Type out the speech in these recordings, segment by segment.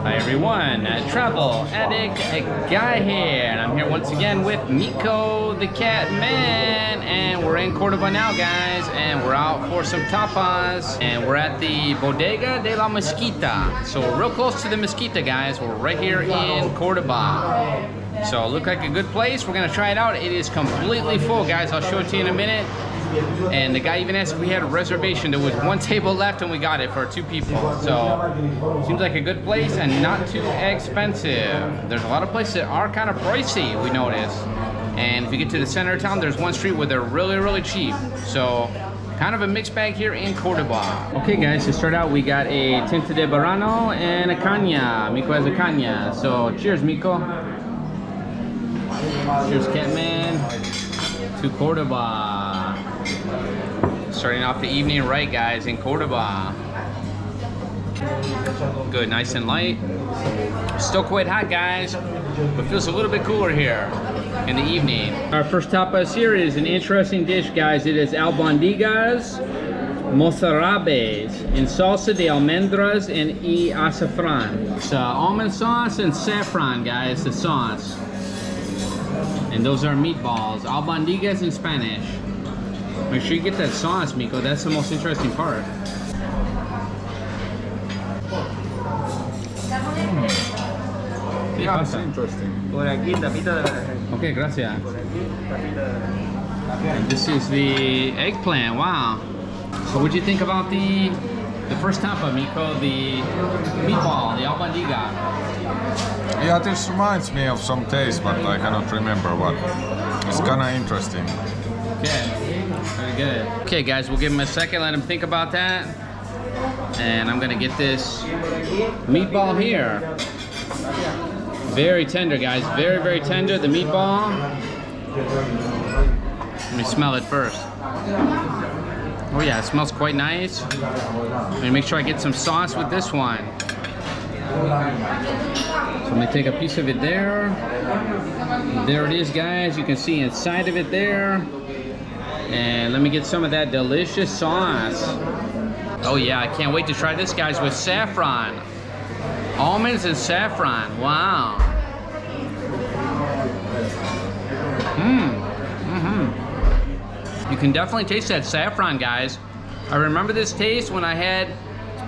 Hi everyone, Travel Addict Guy here, and I'm here once again with Miko the Cat Man, and we're in Cordoba now, guys, and we're out for some tapas, and we're at the Bodega de la Mezquita. So we're real close to the Mezquita, guys. We're right here in Cordoba. So it looked like a good place. We're gonna try it out. It is completely full, guys. I'll show it to you in a minute. And the guy even asked if we had a reservation. There was one table left and we got it for 2 people. So seems like a good place and not too expensive. There's a lot of places that are kind of pricey, we noticed. And if you get to the center of town, there's one street where they're really cheap. So kind of a mixed bag here in Cordoba. Okay guys, to start out we got a Tinta de Verano and a Caña. Miko has a Caña. So cheers, Miko. Cheers, Catman. To Cordoba. Starting off the evening right, guys, in Cordoba. Good, nice and light. Still quite hot, guys, but feels a little bit cooler here in the evening. Our first tapas here is an interesting dish, guys. It is albondigas mozarabes in salsa de almendras and azafran. It's almond sauce and saffron, guys, the sauce. And those are meatballs, albondigas in Spanish. Make sure you get that sauce, Miko. That's the most interesting part. Yeah, it's interesting. Okay, gracias. And this is the eggplant. Wow. So what'd you think about the first tapa, Miko? The meatball, the albondiga. Yeah, this reminds me of some taste, but I cannot remember what. It's kind of interesting. Okay, very good. Okay guys, we'll give him a second, let him think about that. And I'm gonna get this meatball here. Very tender, guys, very tender, the meatball. Let me smell it first. Oh yeah, it smells quite nice. Let me make sure I get some sauce with this one. So I'm gonna take a piece of it there. There it is, guys. You can see inside of it there. And let me get some of that delicious sauce. Oh yeah, I can't wait to try this, guys, with saffron. Almonds and saffron, wow. You can definitely taste that saffron, guys. I remember this taste when I had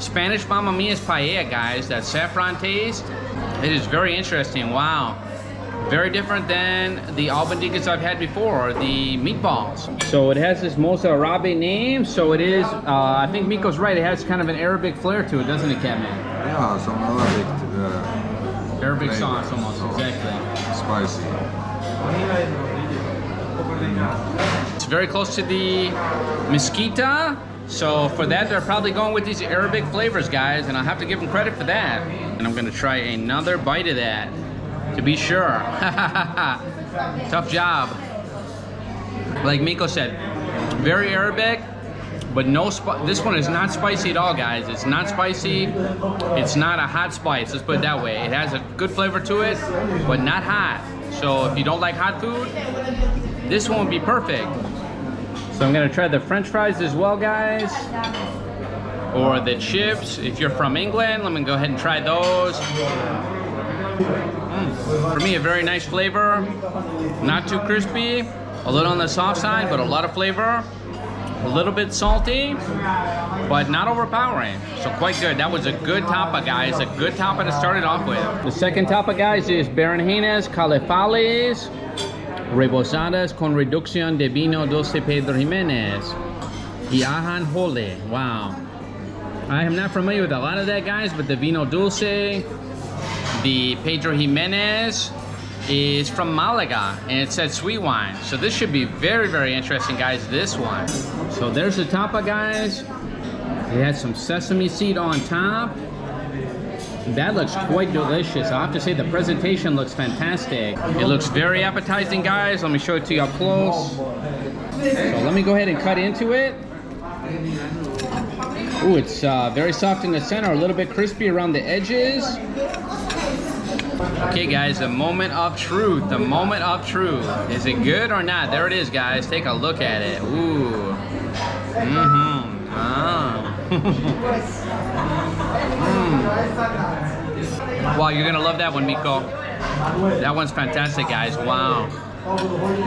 Spanish Mamma Mia's paella, guys. That saffron taste, it is very interesting, wow. Very different than the albondigas I've had before, or the meatballs. So it has this mozarabe name, so it is, I think Miko's right, it has kind of an Arabic flair to it, doesn't it, Catman? Yeah, some Arabic. Arabic sauce, almost, exactly. Spicy. It's very close to the Mezquita, so for that, they're probably going with these Arabic flavors, guys, and I'll have to give them credit for that. And I'm gonna try another bite of that, to be sure. Tough job. Like Miko said, very Arabic, but no this one is not spicy at all, guys. It's not spicy. It's not a hot spice, let's put it that way. It has a good flavor to it, but not hot. So if you don't like hot food, this one would be perfect. So I'm gonna try the French fries as well, guys. Or the chips. If you're from England, let me go ahead and try those. For me, a very nice flavor. Not too crispy. A little on the soft side, but a lot of flavor. A little bit salty, but not overpowering. So quite good. That was a good tapa, guys. A good tapa to start it off with. The second tapa, guys, is berenjenas calefales rebozadas con reducción de vino dulce Pedro Jiménez y ajonjolí. Wow. I am not familiar with a lot of that, guys, but the vino dulce, the Pedro Jiménez is from Malaga, and it said sweet wine. So this should be very interesting, guys, this one. So there's the tapa, guys. It has some sesame seed on top. That looks quite delicious. I have to say the presentation looks fantastic. It looks very appetizing, guys. Let me show it to you up close. So let me go ahead and cut into it. Ooh, it's very soft in the center, a little bit crispy around the edges. Okay guys, the moment of truth, the moment of truth. Is it good or not? There it is, guys. Take a look at it. Ooh. Wow, you're gonna love that one, Miko. That one's fantastic, guys. Wow.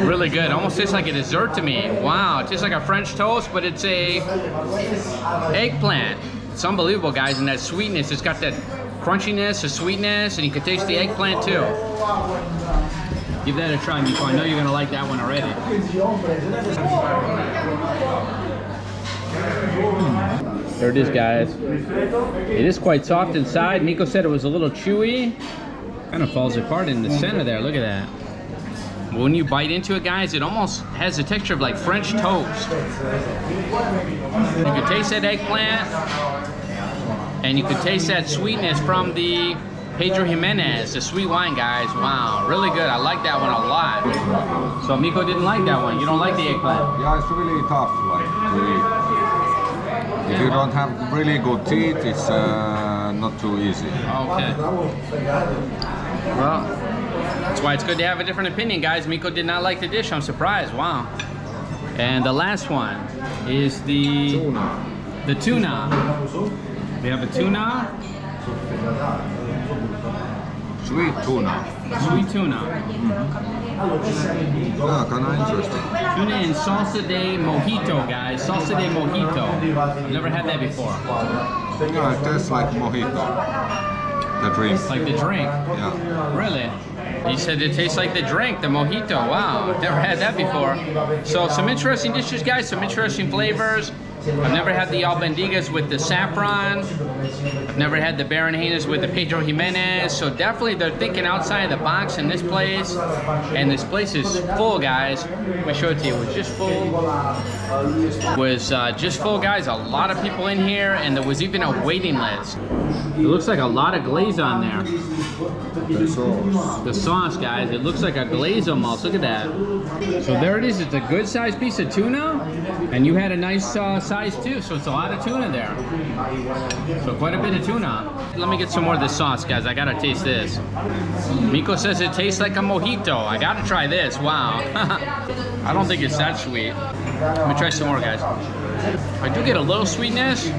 Really good. Almost tastes like a dessert to me. Wow, it tastes like a French toast, but it's a eggplant. It's unbelievable, guys, and that sweetness. It's got that crunchiness, the sweetness, and you can taste the eggplant too. Give that a try, Miko. I know you're gonna like that one already. There it is, guys. It is quite soft inside. Miko said it was a little chewy. Kind of falls apart in the center there. Look at that. When you bite into it, guys, it almost has the texture of like French toast. You can taste that eggplant, and you can taste that sweetness from the Pedro Jimenez, the sweet wine, guys. Wow, really good. I like that one a lot. So Miko didn't like that one. You don't like the eggplant? Yeah, it's really tough, like to eat. If you don't have really good teeth, it's not too easy. Okay. Well, that's why it's good to have a different opinion, guys. Miko did not like the dish. I'm surprised. Wow. And the last one is the tuna. We have a tuna. Sweet tuna. Sweet tuna. Yeah, kind of interesting. Tuna in salsa de mojito, guys. Salsa de mojito. I've never had that before. Yeah, it tastes like mojito. The drink. Like the drink? Yeah. Really? He said it tastes like the drink, the mojito. Wow, I've never had that before. So some interesting dishes, guys, some interesting flavors. I've never had the albondigas with the saffron. I've never had the berenjenas with the Pedro Jimenez. So definitely they're thinking outside the box in this place. And this place is full, guys. Let me show it to you. It was just full. It was just full, guys. A lot of people in here, and there was even a waiting list. It looks like a lot of glaze on there. The sauce. The sauce, guys. It looks like a glaze almost. Look at that. So there it is. It's a good sized piece of tuna. And you had a nice size too. So it's a lot of tuna there. So quite a bit of tuna. Let me get some more of this sauce, guys. I gotta taste this. Miko says it tastes like a mojito. I gotta try this. Wow. I don't think it's that sweet. Let me try some more, guys. I do get a little sweetness,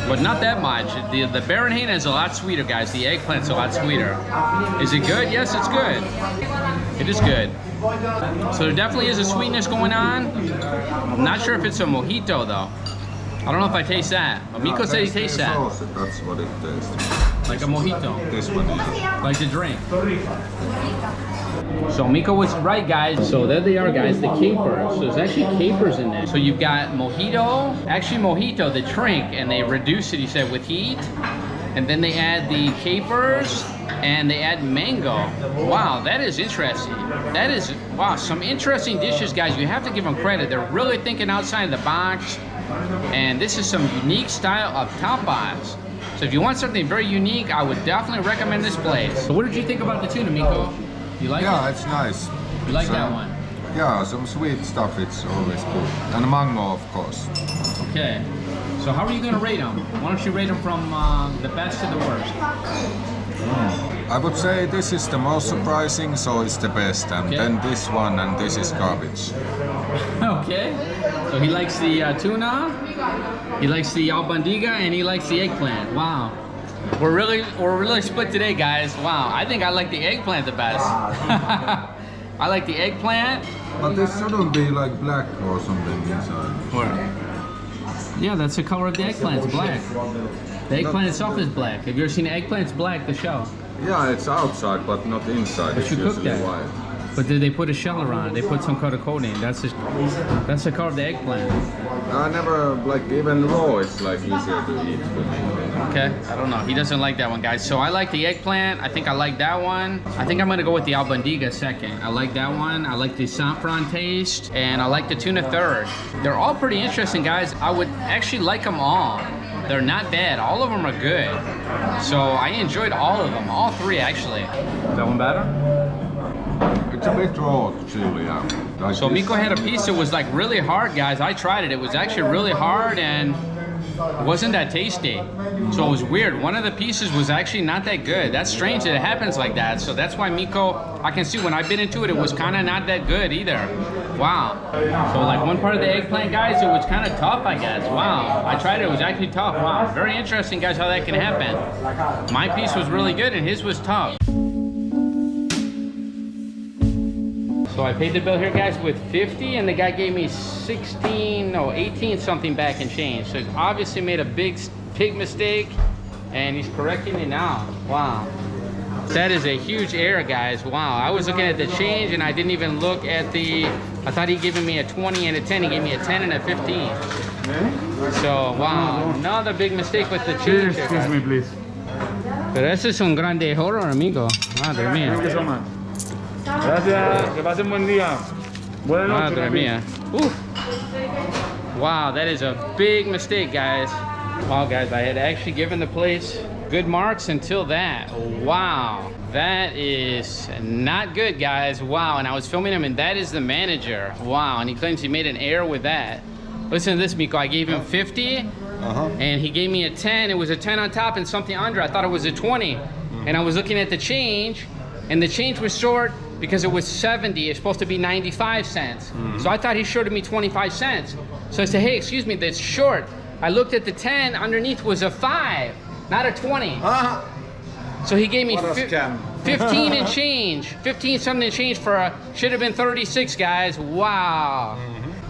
but not that much. The berenjena is a lot sweeter, guys. The eggplant's a lot sweeter. Is it good? Yes, it's good. It is good. So there definitely is a sweetness going on. I'm not sure if it's a mojito, though. I don't know if I taste that. But Miko said he tastes that. That's what it tastes. Like a mojito. This one is. Like the drink. So Miko was right, guys. So there they are, guys, the capers. So there's actually capers in there. So you've got mojito, actually mojito, the drink, and they reduce it, he said, with heat. And then they add the capers, and they add mango. Wow, that is interesting. That is, wow, some interesting dishes, guys. You have to give them credit. They're really thinking outside of the box. And this is some unique style of tapas. So if you want something very unique, I would definitely recommend this place. So what did you think about the tuna, Miko? You like it? Yeah, it's nice. You like that one? Yeah, some sweet stuff, it's always good. And mango, of course. Okay. So how are you going to rate them? Why don't you rate them from the best to the worst? I would say this is the most surprising, so it's the best. And Okay. then this one, and this is garbage. Okay. So he likes the tuna, he likes the albondiga, and he likes the eggplant. Wow. We're really split today, guys. Wow. I think I like the eggplant the best. I like the eggplant. But this shouldn't be like black or something inside. Where? Yeah, that's the color of the eggplant. It's black. The eggplant itself is black. Have you ever seen an eggplant? It's black, the shell. Yeah, it's outside, but not inside. But It's you cook usually that. white. But did they put a shell around it? They put some kind of coating. That's the color of the eggplant. I never, like, even raw, it's like easier to eat. Okay, I don't know. He doesn't like that one, guys. So I like the eggplant. I think I like that one. I think I'm gonna go with the albondiga second. I like that one. I like the saffron taste, and I like the tuna third. They're all pretty interesting, guys. I would actually like them all. They're not bad. All of them are good. So I enjoyed all of them. All three, actually. Is that one better? It's a bit raw, chili, yeah. Like So this. Miko had a piece that was like really hard, guys. I tried it. It was actually really hard, and it wasn't that tasty. So it was weird. One of the pieces was actually not that good. That's strange that it happens like that. So that's why Miko, I can see when I bit into it, it was kind of not that good either. Wow. So like one part of the eggplant, guys, it was kind of tough, I guess. Wow. I tried it, it was actually tough. Wow. Very interesting, guys, how that can happen. My piece was really good and his was tough. So I paid the bill here, guys, with 50, and the guy gave me 18 something back and change. So he's obviously made a big mistake, and he's correcting it now. Wow. That is a huge error, guys. Wow. I was looking at the change, and I didn't even look at the, I thought he'd given me a 20 and a 10. He gave me a 10 and a 15. So, wow. Another big mistake with the change. Excuse me, please. Pero ese es un grande horror, amigo. Madre mía. Thank you so much. Gracias, que pasen buen día. Buenas noches. Madre mía. Wow, that is a big mistake, guys. Wow, guys, I had actually given the place good marks until that. Wow, that is not good, guys. Wow, and I was filming him, and that is the manager. Wow, and he claims he made an error with that. Listen to this, Miko. I gave him 50, and he gave me a 10. It was a 10 on top and something under. I thought it was a 20. And I was looking at the change, and the change was short because it was 70. It's supposed to be 95 cents. So I thought he shorted me 25 cents. So I said, hey, excuse me, that's short. I looked at the 10, underneath was a 5, not a 20. So he gave me 15 and change. 15 something and change for a, should have been 36, guys. Wow.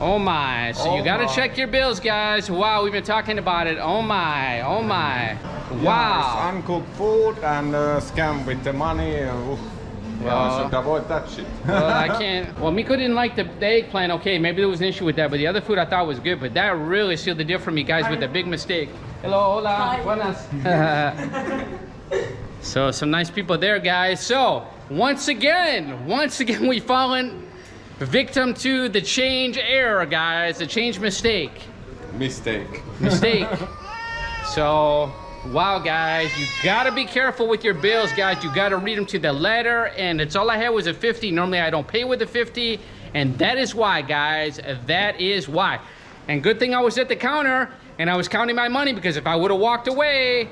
Oh my. So you gotta check your bills, guys. Wow, we've been talking about it. Oh my, oh my. Wow. Yeah, it's uncooked food and scam with the money. Yeah, should avoid that shit. Well, I can't. Well, Miko didn't like the eggplant. Okay, maybe there was an issue with that, but the other food I thought was good. But that really sealed the deal for me, guys, with a big mistake. Hello, hola, buenas. So some nice people there, guys. So once again, we've fallen victim to the change error, guys. The change mistake. Mistake. So. Wow, guys, you gotta be careful with your bills, guys. You gotta read them to the letter, and it's all I had was a 50. Normally I don't pay with a 50, and that is why, guys. That is why. And good thing I was at the counter and I was counting my money, because if I would have walked away,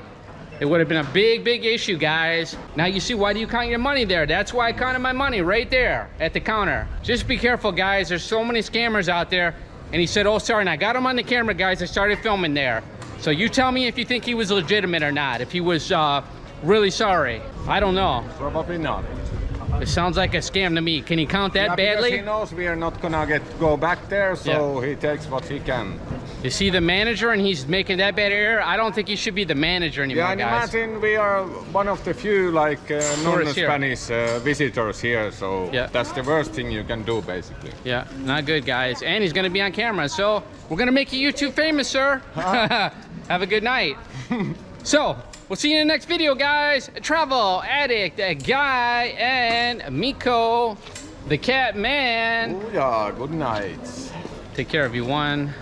it would have been a big issue, guys. Now you see, why do you count your money there? That's why I counted my money right there at the counter. Just be careful, guys. There's so many scammers out there. And he said, oh, sorry, and I got him on the camera, guys. I started filming there. So you tell me if you think he was legitimate or not, if he was really sorry. I don't know. Probably not. It sounds like a scam to me. Can he count that badly? Because he knows we are not gonna go back there, so he takes what he can. Is he the manager and he's making that bad error? I don't think he should be the manager anymore, yeah, and guys. imagine we are one of the few non-Spanish visitors here, so that's the worst thing you can do, basically. Yeah, not good, guys. And he's gonna be on camera, so we're gonna make you YouTube famous, sir. Have a good night. So, we'll see you in the next video, guys. Travel Addict, Guy, and Miko, the cat man. Oh yeah, good night. Take care, everyone.